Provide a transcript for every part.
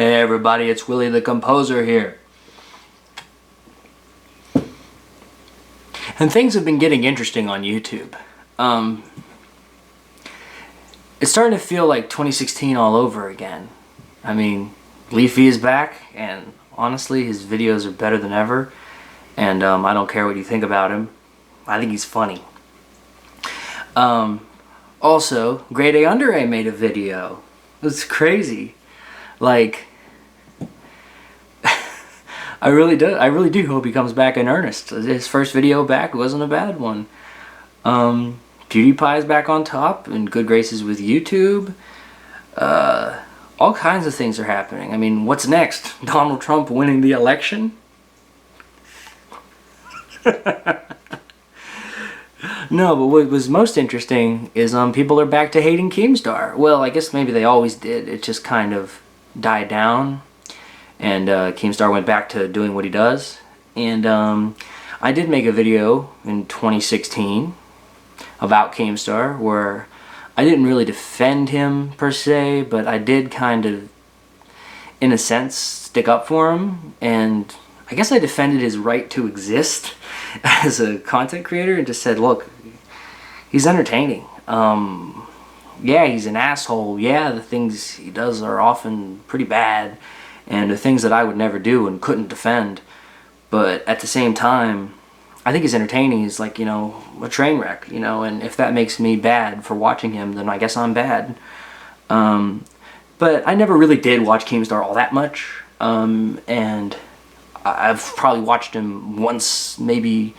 Hey everybody, it's Willy the Composer here. And things have been getting interesting on YouTube. It's starting to feel like 2016 all over again. I mean, Leafy is back, and honestly, his videos are better than ever. And I don't care what you think about him. I think he's funny. Also, Grade A Under A made a video. It's crazy. Like, I really do hope he comes back in earnest. His first video back wasn't a bad one. PewDiePie's back on top, in good graces with YouTube. All kinds of things are happening. I mean, what's next? Donald Trump winning the election? No, but what was most interesting is people are back to hating Keemstar. Well, I guess maybe they always did. It just kind of died down, and Keemstar went back to doing what he does. And I did make a video in 2016 about Keemstar where I didn't really defend him per se, but I did kind of, in a sense, stick up for him, and I guess I defended his right to exist as a content creator and just said, look, he's entertaining. Yeah, he's an asshole. Yeah, the things he does are often pretty bad, and the things that I would never do and couldn't defend. But at the same time, I think he's entertaining. He's like, you know, a train wreck, you know, and if that makes me bad for watching him, then I guess I'm bad. But I never really did watch Keemstar all that much, and I've probably watched him once, maybe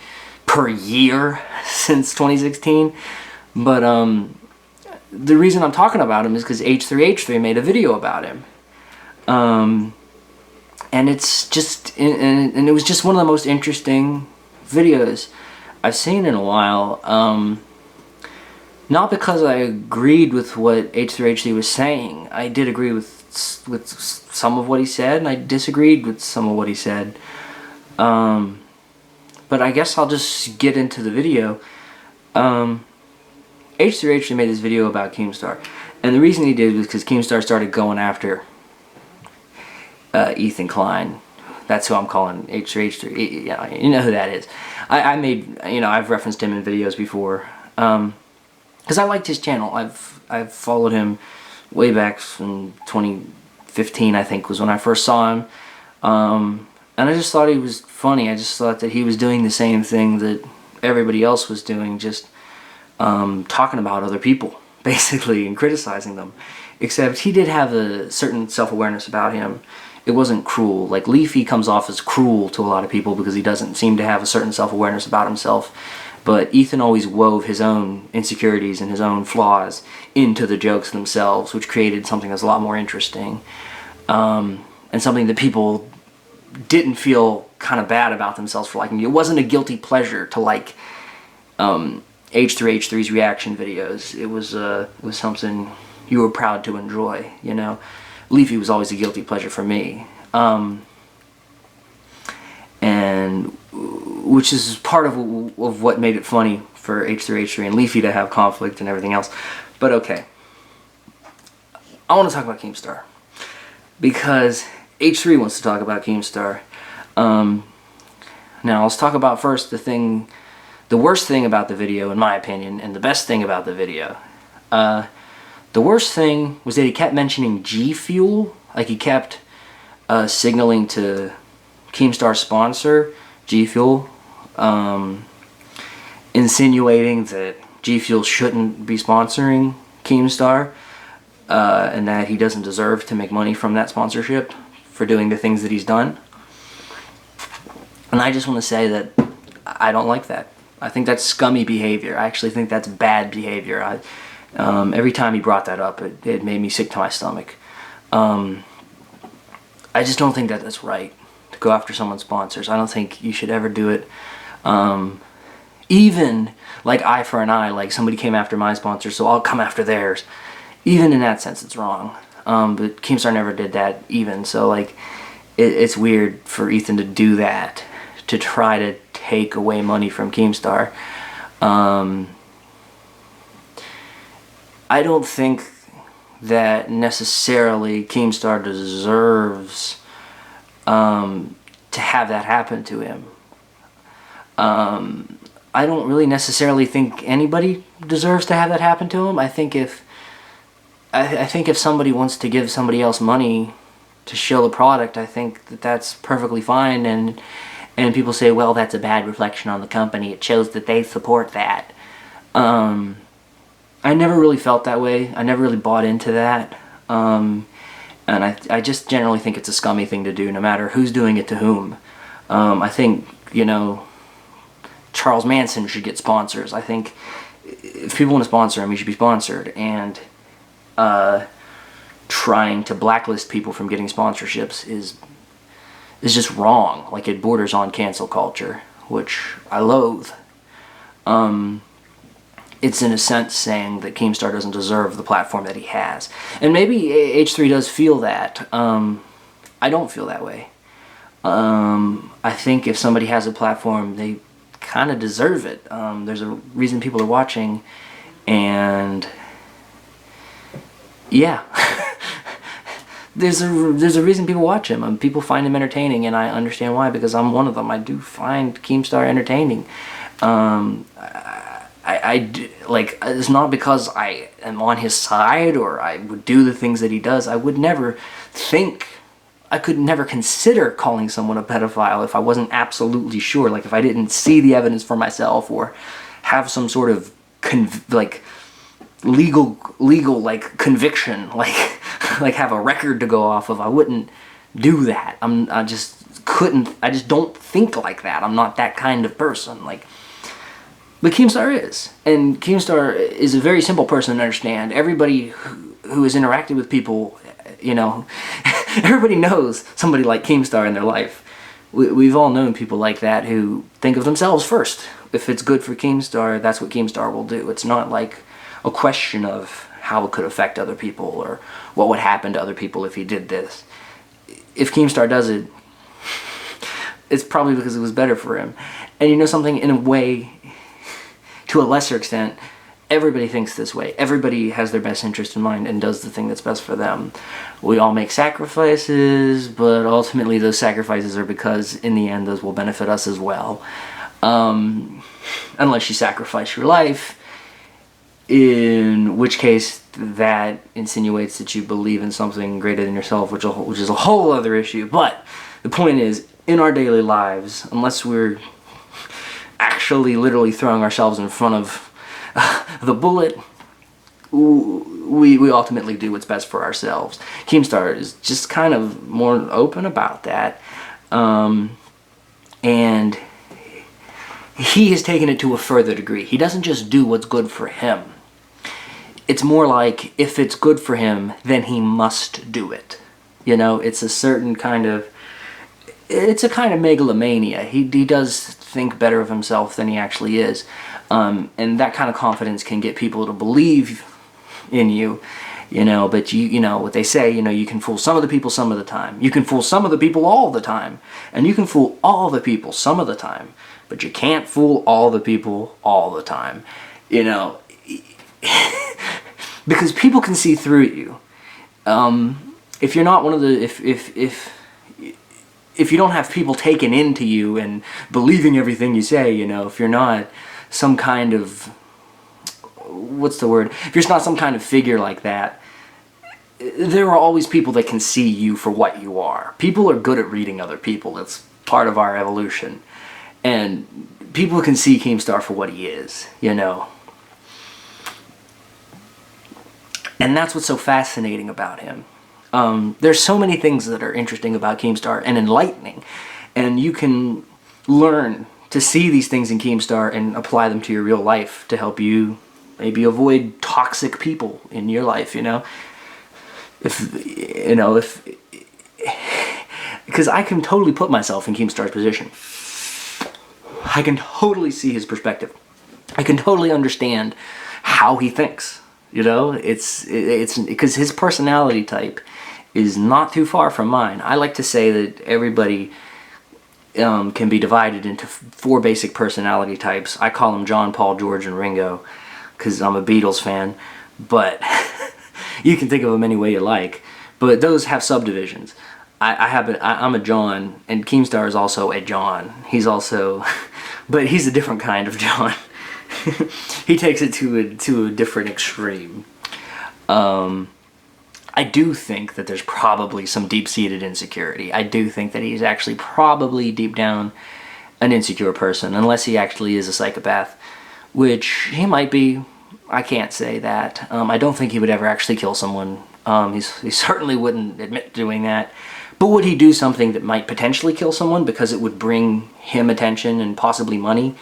per year since 2016. But the reason I'm talking about him is because H3H3 made a video about him. And it's just, and it was just one of the most interesting videos I've seen in a while. Not because I agreed with what H3H3 was saying. I did agree with some of what he said, and I disagreed with some of what he said. But I guess I'll just get into the video. H3H3 made this video about Keemstar, and the reason he did was because Keemstar started going after Ethan Klein. That's who I'm calling H3H3. Yeah, you know who that is. I made, you know, I've referenced him in videos before, because I liked his channel. I've followed him way back in 2015, I think, was when I first saw him. And I just thought he was funny. I just thought that he was doing the same thing that everybody else was doing, just talking about other people, basically, and criticizing them. Except he did have a certain self-awareness about him. It wasn't cruel. Like, Leafy comes off as cruel to a lot of people because he doesn't seem to have a certain self-awareness about himself. But Ethan always wove his own insecurities and his own flaws into the jokes themselves, which created something that's a lot more interesting. And something that people didn't feel kind of bad about themselves for liking. It wasn't a guilty pleasure to like H3H3's reaction videos. It was something you were proud to enjoy, you know. Leafy was always a guilty pleasure for me. And which is part of what made it funny for H3H3 and Leafy to have conflict and everything else. But okay. I want to talk about Keemstar, because H3 wants to talk about Keemstar. Now let's talk about first the worst thing about the video, in my opinion, and the best thing about the video. The worst thing was that he kept mentioning G Fuel, like he kept signaling to Keemstar's sponsor, G Fuel, insinuating that G Fuel shouldn't be sponsoring Keemstar, and that he doesn't deserve to make money from that sponsorship for doing the things that he's done. And I just want to say that I don't like that. I think that's scummy behavior. I actually think that's bad behavior. Every time he brought that up, it made me sick to my stomach. I just don't think that that's right, to go after someone's sponsors. I don't think you should ever do it. Even like eye for an eye, like somebody came after my sponsor, so I'll come after theirs. Even in that sense, it's wrong. But Keemstar never did that even, so like it's weird for Ethan to do that, to try to take away money from Keemstar. I don't think that necessarily Keemstar deserves to have that happen to him. I don't really necessarily think anybody deserves to have that happen to him. I think if somebody wants to give somebody else money to show the product, I think that that's perfectly fine, and people say, well, that's a bad reflection on the company. It shows that they support that. I never really felt that way. I never really bought into that. And I just generally think it's a scummy thing to do, no matter who's doing it to whom. I think, you know, Charles Manson should get sponsors. I think if people want to sponsor him, he should be sponsored. And trying to blacklist people from getting sponsorships is just wrong. Like, it borders on cancel culture, which I loathe. It's in a sense saying that Keemstar doesn't deserve the platform that he has. And maybe H3 does feel that. I don't feel that way. I think if somebody has a platform, they kind of deserve it. There's a reason people are watching, and yeah. There's a reason people watch him. People find him entertaining, and I understand why, because I'm one of them. I do find Keemstar entertaining. Like, it's not because I am on his side or I would do the things that he does. I could never consider calling someone a pedophile if I wasn't absolutely sure. Like, if I didn't see the evidence for myself or have some sort of legal like conviction, like have a record to go off of, I wouldn't do that. I just don't think like that. I'm not that kind of person. Like, but Keemstar is. And Keemstar is a very simple person to understand. Everybody who has interacted with people, you know, everybody knows somebody like Keemstar in their life. We've all known people like that who think of themselves first. If it's good for Keemstar, that's what Keemstar will do. It's not like a question of how it could affect other people or what would happen to other people if he did this. If Keemstar does it, it's probably because it was better for him. And you know something, in a way, to a lesser extent, everybody thinks this way. Everybody has their best interest in mind and does the thing that's best for them. We all make sacrifices, but ultimately those sacrifices are because in the end those will benefit us as well. Unless you sacrifice your life, in which case that insinuates that you believe in something greater than yourself, which is a whole other issue. But the point is, in our daily lives, unless we're actually literally throwing ourselves in front of the bullet, we ultimately do what's best for ourselves. Keemstar is just kind of more open about that, and he has taken it to a further degree. He doesn't just do what's good for him. It's more like, if it's good for him, then he must do it. You know, it's a certain kind of, it's a kind of megalomania. He does think better of himself than he actually is. And that kind of confidence can get people to believe in you, you know, but you know what they say, you know, you can fool some of the people some of the time. You can fool some of the people all the time. And you can fool all the people some of the time. But you can't fool all the people all the time. You know, because people can see through you. If you're not one of the, if you don't have people taken into you and believing everything you say, you know, if you're not some kind of, what's the word? If you're not some kind of figure like that, there are always people that can see you for what you are. People are good at reading other people. That's part of our evolution. And people can see Keemstar for what he is, you know. And that's what's so fascinating about him. There's so many things that are interesting about Keemstar and enlightening. And you can learn to see these things in Keemstar and apply them to your real life to help you maybe avoid toxic people in your life, you know. Because I can totally put myself in Keemstar's position. I can totally see his perspective. I can totally understand how he thinks. You know, it's because his personality type is not too far from mine. I like to say that everybody can be divided into 4 basic personality types. I call them John, Paul, George, and Ringo because I'm a Beatles fan. But, You can think of them any way you like, but those have subdivisions. I'm a John, and Keemstar is also a John. He's also, but he's a different kind of John. He takes it to a different extreme. I do think that there's probably some deep-seated insecurity. I do think that he's actually probably deep down an insecure person, unless he actually is a psychopath, which he might be. I can't say that. I don't think he would ever actually kill someone. He certainly wouldn't admit to doing that. But would he do something that might potentially kill someone because it would bring him attention and possibly money?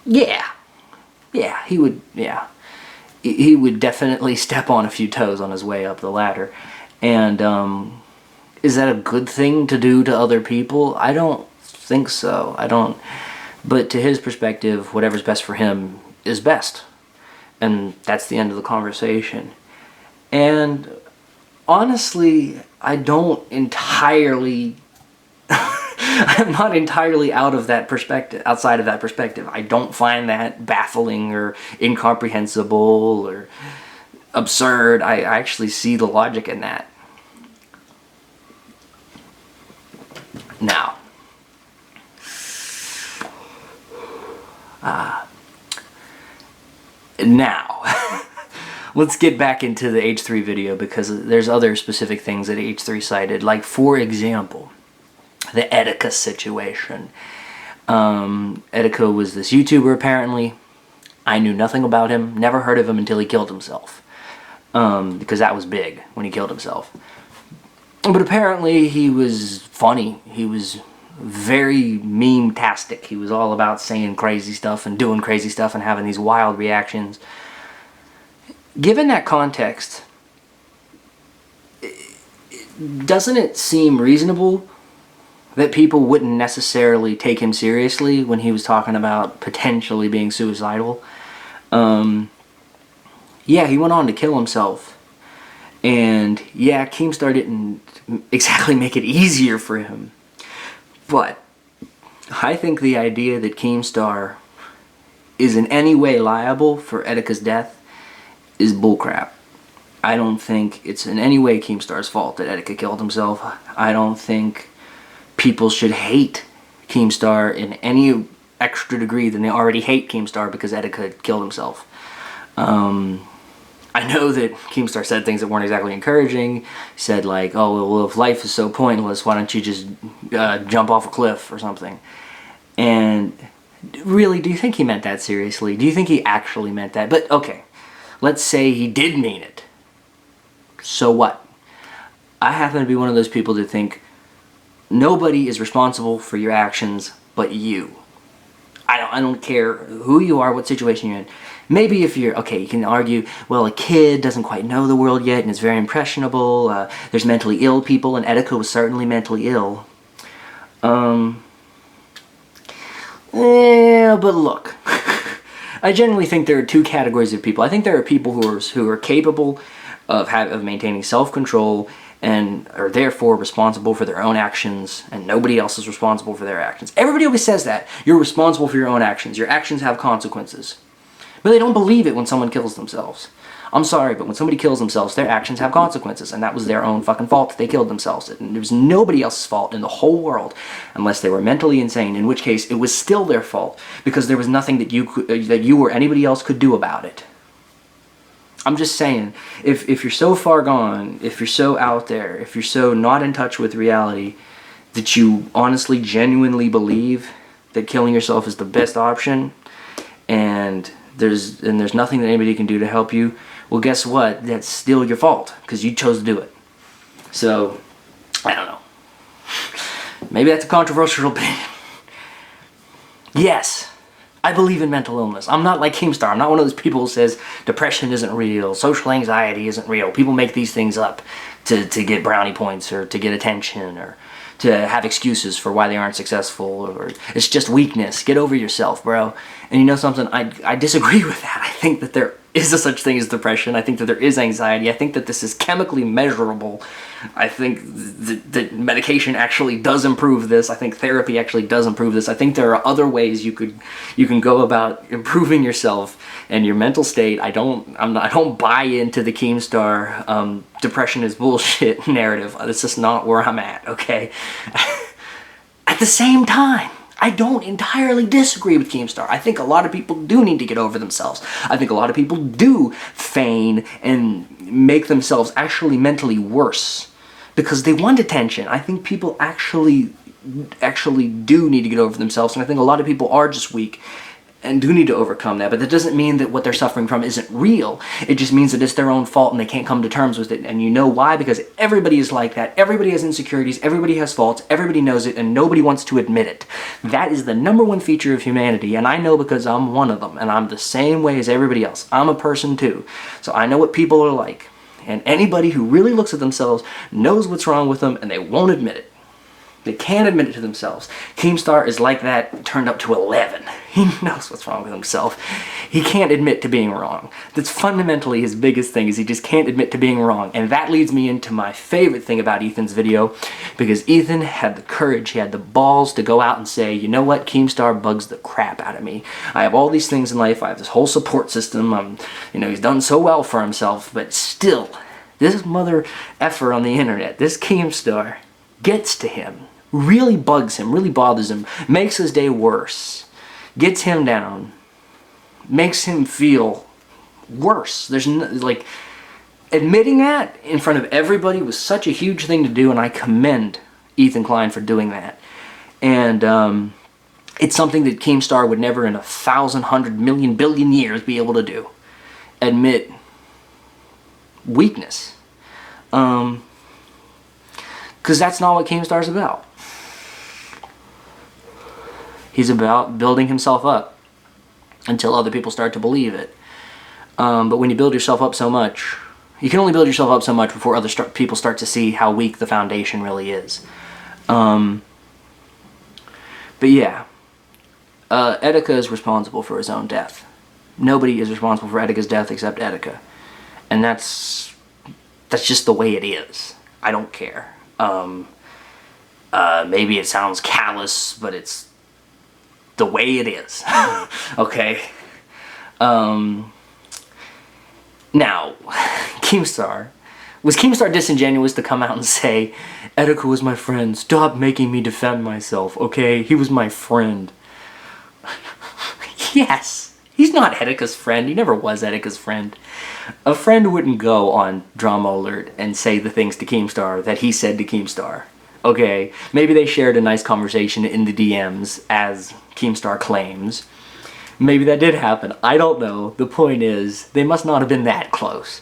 Yeah. Yeah, he would, yeah. He would definitely step on a few toes on his way up the ladder. And is that a good thing to do to other people? I don't think so. I don't. But to his perspective, whatever's best for him is best. And that's the end of the conversation. And honestly, I don't entirely... I'm not entirely out of that perspective, outside of that perspective. I don't find that baffling or incomprehensible or absurd. I actually see the logic in that. Now, let's get back into the H3 video, because there's other specific things that H3 cited. Like, for example, the Etika situation. Etika was this YouTuber, apparently. I knew nothing about him, never heard of him until he killed himself. Because that was big, when he killed himself. But apparently he was funny. He was very meme-tastic. He was all about saying crazy stuff and doing crazy stuff and having these wild reactions. Given that context, doesn't it seem reasonable that people wouldn't necessarily take him seriously when he was talking about potentially being suicidal? Yeah, he went on to kill himself. And yeah, Keemstar didn't exactly make it easier for him. But I think the idea that Keemstar is in any way liable for Etika's death is bullcrap. I don't think it's in any way Keemstar's fault that Etika killed himself. I don't think people should hate Keemstar in any extra degree than they already hate Keemstar because Etika killed himself. I know that Keemstar said things that weren't exactly encouraging. He said like, oh, well, if life is so pointless, why don't you just jump off a cliff or something? And really, do you think he meant that seriously? Do you think he actually meant that? But okay, let's say he did mean it. So what? I happen to be one of those people that think nobody is responsible for your actions but you. I don't care who you are, what situation you're in. Maybe if you're, okay, you can argue, well, a kid doesn't quite know the world yet and is very impressionable. There's mentally ill people, and Etika was certainly mentally ill. Yeah, but look, I generally think there are two categories of people. I think there are people who are capable of maintaining self-control and are therefore responsible for their own actions, and nobody else is responsible for their actions. Everybody always says that. You're responsible for your own actions. Your actions have consequences. But they don't believe it when someone kills themselves. I'm sorry, but when somebody kills themselves, their actions have consequences, and that was their own fucking fault that they killed themselves. And it was nobody else's fault in the whole world, unless they were mentally insane, in which case it was still their fault, because there was nothing that you or anybody else could do about it. I'm just saying, if you're so far gone, if you're so out there, if you're so not in touch with reality, that you honestly, genuinely believe that killing yourself is the best option, and there's nothing that anybody can do to help you, well, guess what? That's still your fault, because you chose to do it. So, I don't know. Maybe that's a controversial opinion. Yes, I believe in mental illness. I'm not like Keemstar. I'm not one of those people who says depression isn't real, social anxiety isn't real. People make these things up to get brownie points or to get attention or to have excuses for why they aren't successful, or it's just weakness. Get over yourself, bro. And you know something? I disagree with that. I think that there is a such thing as depression. I think that there is anxiety. I think that this is chemically measurable. I think that medication actually does improve this. I think therapy actually does improve this. I think there are other ways you can go about improving yourself and your mental state. I don't buy into the Keemstar depression is bullshit narrative. That's just not where I'm at, okay? At the same time, I don't entirely disagree with Keemstar. I think a lot of people do need to get over themselves. I think a lot of people do feign and make themselves actually mentally worse because they want attention. I think people actually do need to get over themselves, and I think a lot of people are just weak and do need to overcome that. But that doesn't mean that what they're suffering from isn't real. It just means that it's their own fault and they can't come to terms with it. And you know why? Because everybody is like that. Everybody has insecurities. Everybody has faults. Everybody knows it, and nobody wants to admit it. That is the #1 feature of humanity, and I know because I'm one of them, and I'm the same way as everybody else. I'm a person too. So I know what people are like. And anybody who really looks at themselves knows what's wrong with them, and they won't admit it. They can't admit it to themselves. Keemstar is like that turned up to 11. He knows what's wrong with himself. He can't admit to being wrong. That's fundamentally his biggest thing, is he just can't admit to being wrong. And that leads me into my favorite thing about Ethan's video, because Ethan had the courage, he had the balls to go out and say, you know what, Keemstar bugs the crap out of me. I have all these things in life, I have this whole support system, he's done so well for himself, but still, this mother effer on the internet, this Keemstar, gets to him, really bugs him, really bothers him, makes his day worse, gets him down, makes him feel worse. There's admitting that in front of everybody was such a huge thing to do, and I commend Ethan Klein for doing that. And it's something that Keemstar would never in 1,000, 100, million, billion years be able to do. Admit weakness. Because that's not what Keemstar's about. He's about building himself up until other people start to believe it. But when you build yourself up so much, you can only build yourself up so much before other people start to see how weak the foundation really is. But yeah, Etika is responsible for his own death. Nobody is responsible for Etika's death except Etika. And that's just the way it is. I don't care. Maybe it sounds callous, but it's the way it is. Okay? Now, was Keemstar disingenuous to come out and say, Etika was my friend, stop making me defend myself, okay? He was my friend. Yes. He's not Etika's friend. He never was Etika's friend. A friend wouldn't go on Drama Alert and say the things to Keemstar that he said to Keemstar. Okay, maybe they shared a nice conversation in the DMs, as Keemstar claims. Maybe that did happen. I don't know. The point is, they must not have been that close.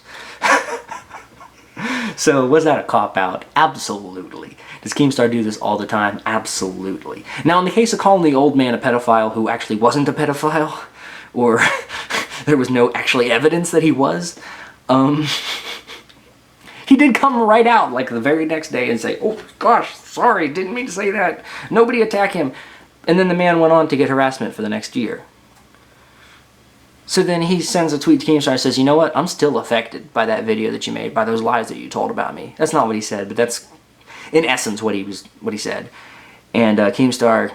So, was that a cop-out? Absolutely. Does Keemstar do this all the time? Absolutely. Now, in the case of calling the old man a pedophile who actually wasn't a pedophile, or there was no actually evidence that he was, he did come right out like the very next day and say, oh gosh, sorry, didn't mean to say that, nobody attack him. And then the man went on to get harassment for the next year. So then he sends a tweet to Keemstar and says, you know what, I'm still affected by that video that you made, by those lies that you told about me. That's not what he said, but that's in essence what he said. And Keemstar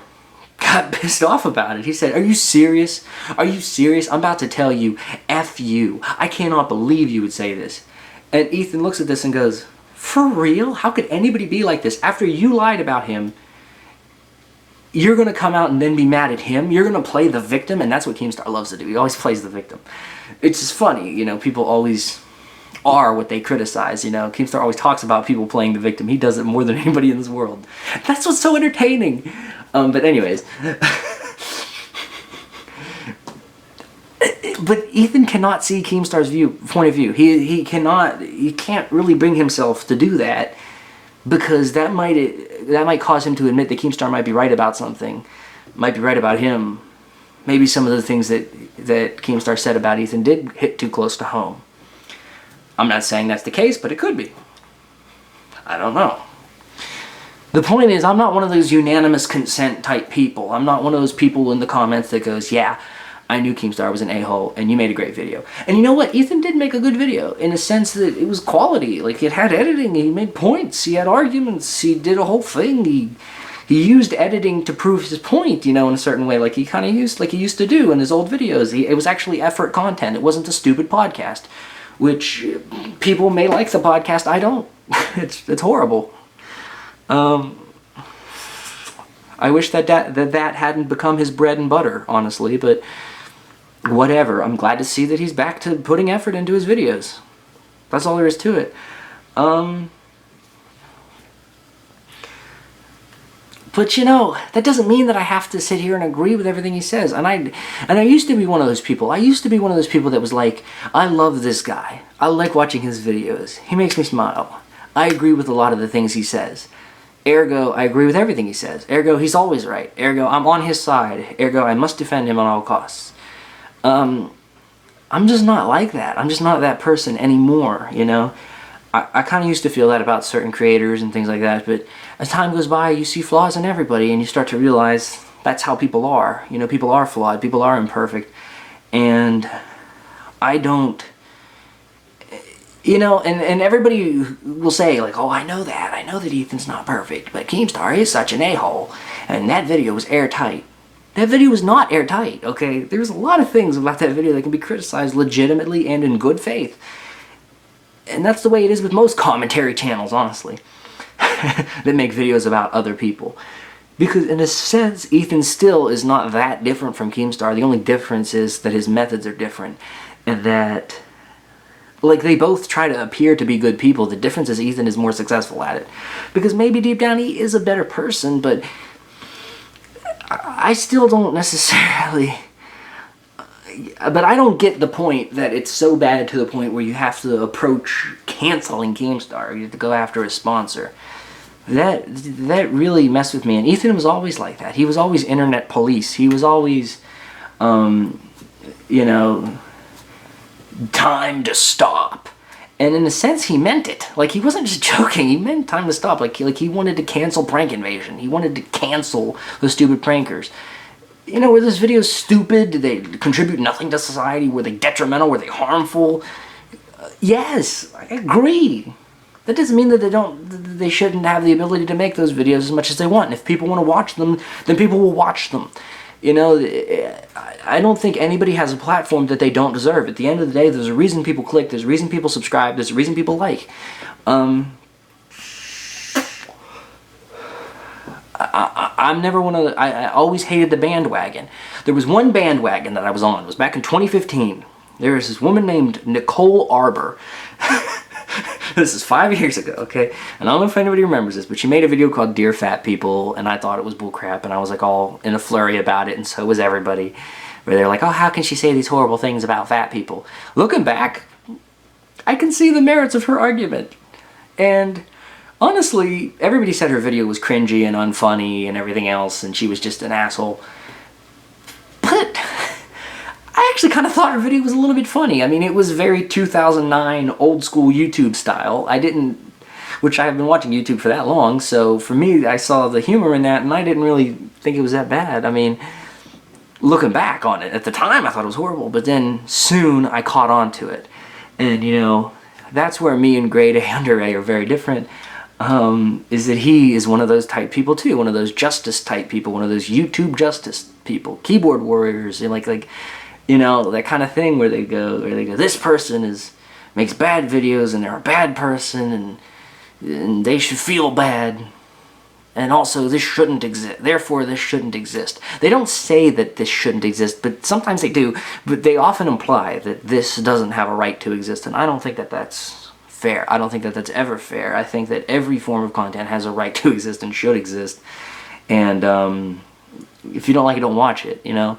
got pissed off about it. He said, are you serious? Are you serious? I'm about to tell you, F you. I cannot believe you would say this. And Ethan looks at this and goes, for real? How could anybody be like this? After you lied about him, you're going to come out and then be mad at him? You're going to play the victim? And that's what Keemstar loves to do. He always plays the victim. It's just funny, people always are what they criticize, Keemstar always talks about people playing the victim. He does it more than anybody in this world. That's what's so entertaining. But anyways. But Ethan cannot see Keemstar's point of view. He can't really bring himself to do that, because that might cause him to admit that Keemstar might be right about something, might be right about him. Maybe some of the things that Keemstar said about Ethan did hit too close to home. I'm not saying that's the case, but it could be. I don't know. The point is, I'm not one of those unanimous consent type people. I'm not one of those people in the comments that goes, yeah, I knew Keemstar was an a-hole, and you made a great video. And you know what? Ethan did make a good video, in a sense that it was quality. Like, it had editing, he made points, he had arguments, he did a whole thing, he used editing to prove his point, you know, in a certain way, like he kind of used, like he used to do in his old videos. It was actually effort content. It wasn't a stupid podcast, which people may like the podcast. I don't. It's horrible. I wish that hadn't become his bread and butter, honestly, but whatever. I'm glad to see that he's back to putting effort into his videos. That's all there is to it. But you know, that doesn't mean that I have to sit here and agree with everything he says. And I used to be one of those people. I used to be one of those people that was like, I love this guy. I like watching his videos. He makes me smile. I agree with a lot of the things he says. Ergo, I agree with everything he says. Ergo, he's always right. Ergo, I'm on his side. Ergo, I must defend him on all costs. I'm just not like that. I'm just not that person anymore, you know? I kind of used to feel that about certain creators and things like that, but as time goes by, you see flaws in everybody, and you start to realize that's how people are. You know, people are flawed, people are imperfect, and I don't, you know, and everybody will say, like, oh, I know that Ethan's not perfect, but Keemstar is such an a-hole, and that video was airtight. That video was not airtight, okay? There's a lot of things about that video that can be criticized legitimately and in good faith. And that's the way it is with most commentary channels, honestly, that make videos about other people. Because in a sense, Ethan still is not that different from Keemstar. The only difference is that his methods are different. And that, like, they both try to appear to be good people. The difference is Ethan is more successful at it. Because maybe deep down he is a better person, but I still don't necessarily... But I don't get the point that it's so bad to the point where you have to approach canceling Keemstar. You have to go after a sponsor. That really messed with me. And Ethan was always like that. He was always internet police. He was always, you know, time to stop. And in a sense, he meant it. Like, he wasn't just joking. He meant time to stop. Like he wanted to cancel Prank Invasion. He wanted to cancel the stupid prankers. You know, were those videos stupid? Did they contribute nothing to society? Were they detrimental? Were they harmful? Yes, I agree. That doesn't mean that they shouldn't have the ability to make those videos as much as they want. And if people want to watch them, then people will watch them. You know, I don't think anybody has a platform that they don't deserve. At the end of the day, there's a reason people click, there's a reason people subscribe, there's a reason people like. I'm never one of the... I always hated the bandwagon. There was one bandwagon that I was on. It was back in 2015. There was this woman named Nicole Arbor. This is 5 years ago, okay? And I don't know if anybody remembers this, but she made a video called Dear Fat People, and I thought it was bullcrap, and I was like all in a flurry about it, and so was everybody. Where they're like, oh, how can she say these horrible things about fat people? Looking back, I can see the merits of her argument. And... honestly, everybody said her video was cringy and unfunny and everything else, and she was just an asshole. But I actually kind of thought her video was a little bit funny. I mean, it was very 2009 old school YouTube style. Which I have been watching YouTube for that long, so for me, I saw the humor in that, and I didn't really think it was that bad. I mean, looking back on it, at the time I thought it was horrible, but then soon I caught on to it. And, you know, that's where me and Grade A Under A are very different. Is that he is one of those type people too, one of those justice type people, one of those YouTube justice people, keyboard warriors, and like you know, that kind of thing where they go, this person makes bad videos and they're a bad person and they should feel bad, and also this shouldn't exist, therefore this shouldn't exist. They don't say that this shouldn't exist, but sometimes they do, but they often imply that this doesn't have a right to exist, and I don't think that that's fair. I don't think that that's ever fair. I think that every form of content has a right to exist and should exist. And if you don't like it, don't watch it, you know.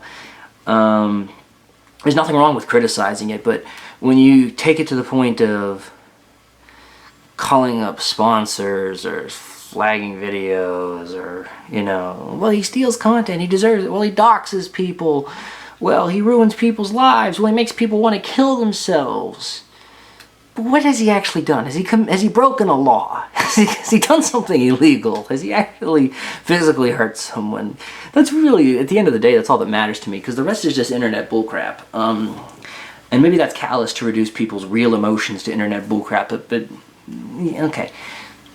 There's nothing wrong with criticizing it, but when you take it to the point of calling up sponsors or flagging videos or, you know, well, he steals content, he deserves it, well, he doxes people, well, he ruins people's lives, well, he makes people want to kill themselves. But what has he actually done? Has he broken a law? Has he done something illegal? Has he actually physically hurt someone? That's really, at the end of the day, that's all that matters to me, because the rest is just internet bullcrap. And maybe that's callous to reduce people's real emotions to internet bullcrap, but okay.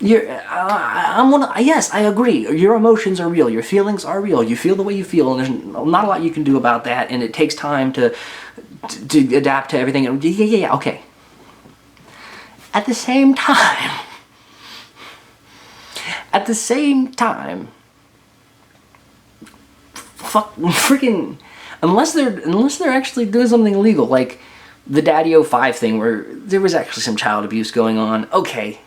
Yes, I agree. Your emotions are real. Your feelings are real. You feel the way you feel, and there's not a lot you can do about that, and it takes time to adapt to everything. Yeah, okay. At the same time, freaking, unless they're actually doing something illegal, like the Daddy 05 thing, where there was actually some child abuse going on, okay.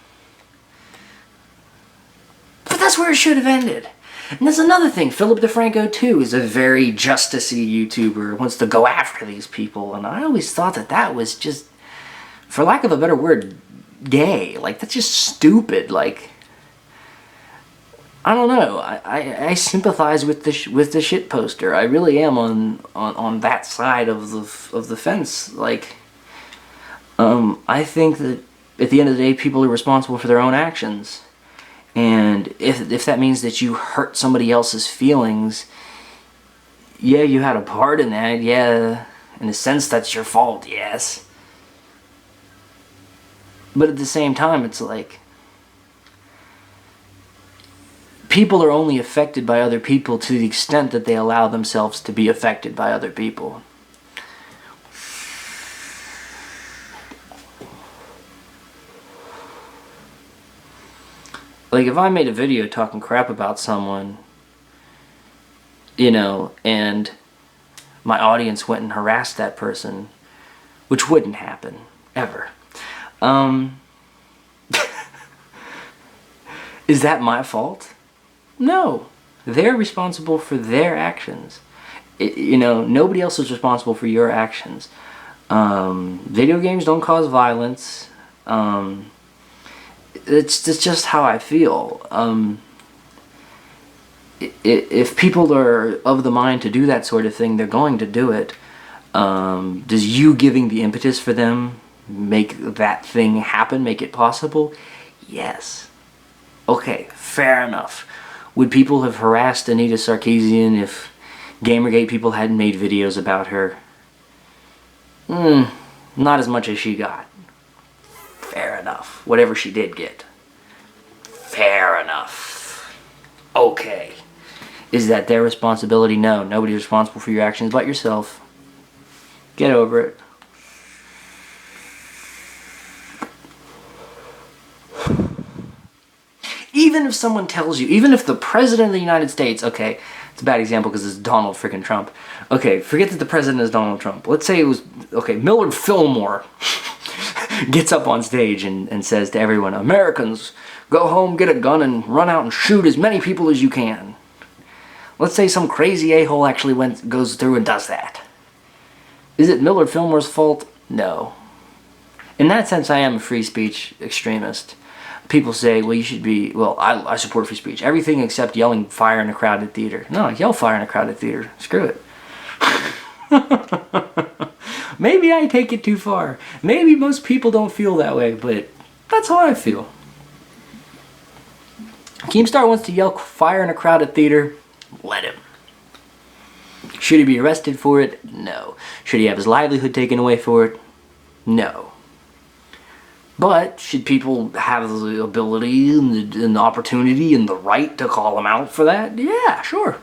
But that's where it should have ended. And that's another thing. Philip DeFranco, too, is a very justice-y YouTuber, wants to go after these people, and I always thought that was just, for lack of a better word, gay. Like, that's just stupid. Like, I don't know. I sympathize with the shit poster. I really am on that side of the fence. Like, I think that at the end of the day, people are responsible for their own actions, and if that means that you hurt somebody else's feelings, yeah, you had a part in that. Yeah, in a sense, that's your fault. Yes. But at the same time, it's like, people are only affected by other people to the extent that they allow themselves to be affected by other people. Like, if I made a video talking crap about someone, you know, and my audience went and harassed that person, which wouldn't happen, ever. Is that my fault? No. They're responsible for their actions. You know, nobody else is responsible for your actions. Video games don't cause violence. It's just how I feel. If people are of the mind to do that sort of thing, they're going to do it. Does you giving the impetus for them make that thing happen, make it possible? Yes. Okay, fair enough. Would people have harassed Anita Sarkeesian if Gamergate people hadn't made videos about her? Not as much as she got. Fair enough. Whatever she did get. Fair enough. Okay. Is that their responsibility? No. Nobody's responsible for your actions but yourself. Get over it. Even if someone tells you, even if the President of the United States, okay, it's a bad example because it's Donald freaking Trump. Okay, forget that the President is Donald Trump. Let's say it was, okay, Millard Fillmore gets up on stage and says to everyone, Americans, go home, get a gun, and run out and shoot as many people as you can. Let's say some crazy a-hole actually goes through and does that. Is it Millard Fillmore's fault? No. In that sense, I am a free speech extremist. People say, well, you should be, well, I support free speech. Everything except yelling fire in a crowded theater. No, yell fire in a crowded theater. Screw it. Maybe I take it too far. Maybe most people don't feel that way, but that's how I feel. Keemstar wants to yell fire in a crowded theater. Let him. Should he be arrested for it? No. Should he have his livelihood taken away for it? No. But should people have the ability and the opportunity and the right to call him out for that? Yeah, sure.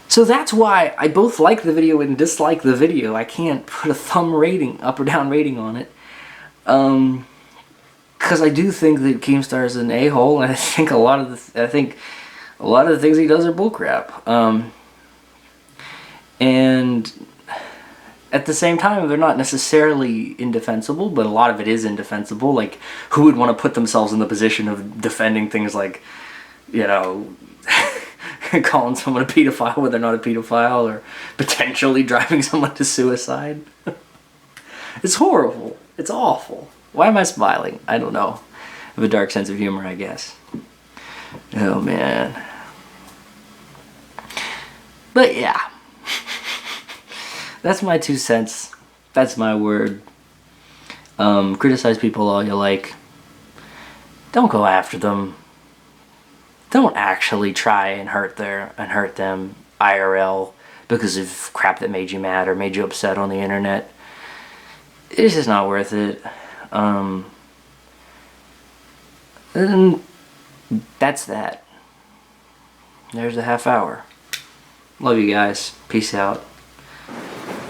So that's why I both like the video and dislike the video. I can't put a thumb rating, up or down rating on it. Because I do think that Keemstar is an a-hole, and I think a lot of the things he does are bullcrap. And at the same time, they're not necessarily indefensible, but a lot of it is indefensible. Like, who would want to put themselves in the position of defending things like, you know, calling someone a pedophile when they're not a pedophile, or potentially driving someone to suicide? It's horrible. It's awful. Why am I smiling? I don't know. I have a dark sense of humor, I guess. Oh, man. But yeah. That's my 2 cents. That's my word. Criticize people all you like. Don't go after them. Don't actually try and hurt them IRL because of crap that made you mad or made you upset on the internet. It's just not worth it. And that's that. There's the half hour. Love you guys. Peace out.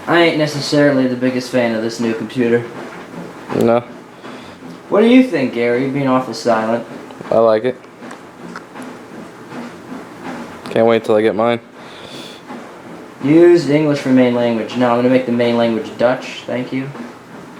I ain't necessarily the biggest fan of this new computer. No. What do you think, Gary? Being awful silent. I like it. Can't wait till I get mine. Use English for main language. No, I'm going to make the main language Dutch. Thank you.